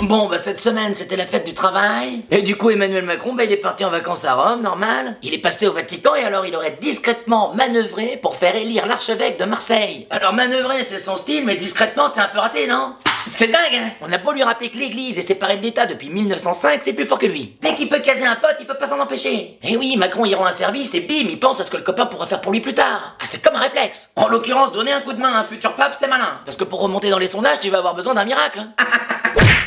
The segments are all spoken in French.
Bon, bah cette semaine, c'était la fête du travail. Et du coup, Emmanuel Macron, bah il est parti en vacances à Rome, normal. Il est passé au Vatican et alors il aurait discrètement manœuvré pour faire élire l'archevêque de Marseille. Alors manœuvrer, c'est son style, mais discrètement, c'est un peu raté, non? C'est dingue, hein? On a beau lui rappeler que l'église est séparée de l'État depuis 1905, c'est plus fort que lui. Dès qu'il peut caser un pote, il peut pas s'en empêcher. Et oui, Macron il rend un service et bim, il pense à ce que le copain pourra faire pour lui plus tard. Ah, c'est comme un réflexe. En l'occurrence, donner un coup de main à un futur pape, c'est malin. Parce que pour remonter dans les sondages, tu vas avoir besoin d'un miracle.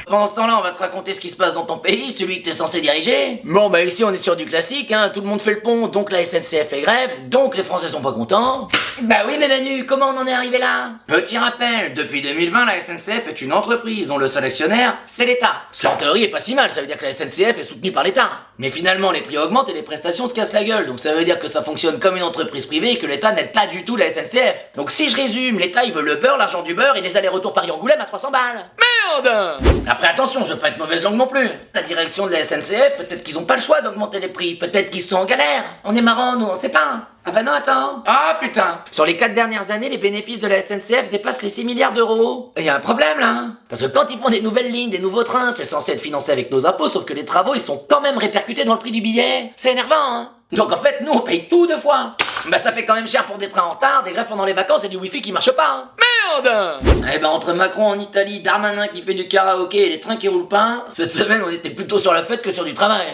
Pendant ce temps-là, on va te raconter ce qui se passe dans ton pays, celui que t'es censé diriger. Bon, bah ici, on est sur du classique, hein. Tout le monde fait le pont, donc la SNCF est grève, donc les Français sont pas contents. Bah oui, mais Manu, comment on en est arrivé là? Petit rappel, depuis 2020, la SNCF est une entreprise dont le seul actionnaire, c'est l'État. Ce qui en théorie est pas si mal, ça veut dire que la SNCF est soutenue par l'État. Mais finalement, les prix augmentent et les prestations se cassent la gueule, donc ça veut dire que ça fonctionne comme une entreprise privée et que l'État n'aide pas du tout la SNCF. Donc si je résume, l'État il veut le beurre, l'argent du beurre et des allers-retours Paris-Angoulême à 300 balles. Merde! Après attention, je veux pas être mauvaise langue non plus. La direction de la SNCF, peut-être qu'ils ont pas le choix d'augmenter les prix, peut-être qu'ils sont en galère. On est marrant nous, on sait pas. Ah bah non, attends. Ah putain. Sur les 4 dernières années, les bénéfices de la SNCF dépassent les 6 milliards d'euros. Et y a un problème là. Parce que quand ils font des nouvelles lignes, des nouveaux trains, c'est censé être financé avec nos impôts, sauf que les travaux ils sont quand même répercutés dans le prix du billet. C'est énervant, hein. Donc en fait, nous on paye tout 2 fois. Bah ça fait quand même cher pour des trains en retard, des grèves pendant les vacances et du wifi qui marche pas, hein. Merde! Eh ben entre Macron en Italie, Darmanin qui fait du karaoké et les trains qui roulent pas, cette semaine on était plutôt sur la fête que sur du travail.